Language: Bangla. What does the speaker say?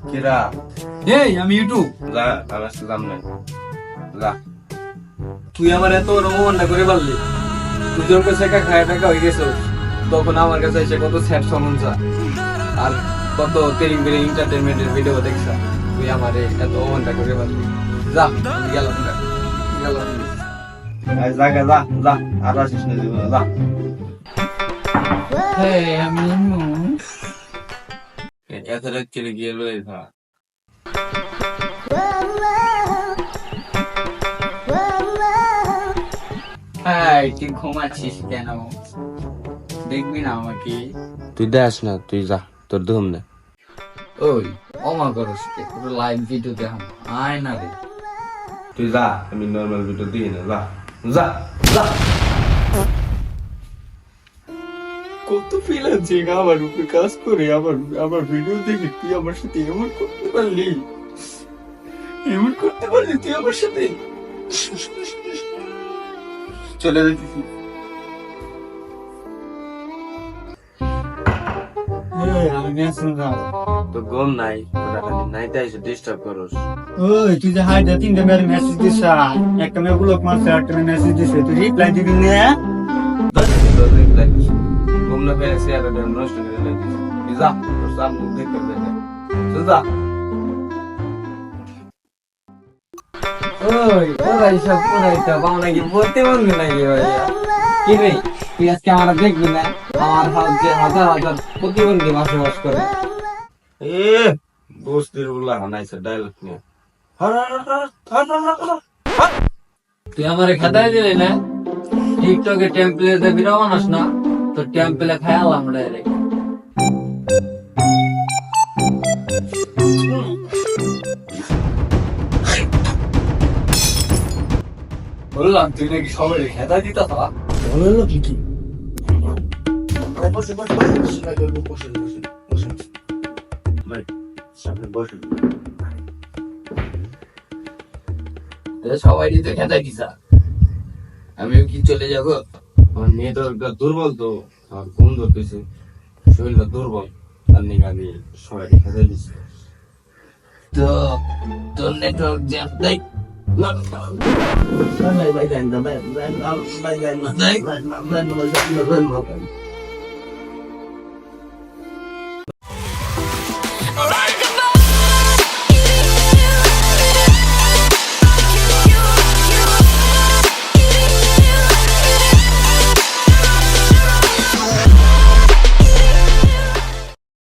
কিরা এই আমি ইউটিউব যা আমার সালাম নাই যা তুই আমার এত রমনা করে পারলি তুই যখন কাছে খায় টাকা হয়ে গেছ তখন আমার কাছে এসে কত স্যাড সমস্যা আর কত তেরিং বেরিং এন্টারটেনমেন্টের ভিডিও দেখছ তুই আমার এত অমনটা করে পারলি যা আমি গেলাম গেলাম আই জায়গা যা যা আর আসিস না জীবনে যা আমি এত রাত চলে গিয়ে লই থা তুই ঘুমাচ্ছিস কেন দেখবি না আমাকে তুই দেখ না তুই যা তোর ধুম না ওই অমা করস কে পুরো লাইভ ভিডিও দেখাম আয় না রে তুই যা আমি নরমাল ভিডিও দিই না যা যা যা কত ফিল আছে আমার উপরে কাজ করে আমার ভিডিও দেখে তুই আমার সাথে এমন করতে পারলি তুই আমার সাথে চলে যাচ্ছি আমি মেসেজ তো ঘুম নাই তোরা খালি নাইতে এসে ডিস্টার্ব করস ওই তুই যে হাই দা তিনটা মেরে মেসেজ দিস একটা মেয়ে ব্লক মারছে একটা মেসেজ দিছে তুই রিপ্লাই দিবি না ঘুম না পেরে সে আর নষ্ট করে লাগিস তুই যা তোর সামনে দেখতে পেলে তুই যা ওই পুরাইটা বাংলা কি বলতে পারবি নাকি ভাইয়া কি রে তুই আজকে আমার দেখবি না আমার যে হাজার হাজার প্রতিবন্ধী বসবাস করে এ বস্তির বলা হানাইছে ডায়লগ নিয়ে তুই আমার খেতাই দিলি না টিকটকে টেম্পলেট দিয়ে বিরাম আনাস না তো টেম্পলে খায়ালাম ডাইরেক্ট বললাম তুই নাকি সবাই খেতা দিতা বললো কি কি সবাই দিতে খেতা দিছা আমিও কি চলে যাবো আমার নেটওয়ার্কটা দুর্বল তো আমার ঘুম ধরতেছে শরীরটা দুর্বল তার নিয়ে আমি সবাই খেতে দিচ্ছি তো তোর নেটওয়ার্ক জ্যাম দেখ Bye bye bye bye bye bye bye bye bye bye bye bye bye bye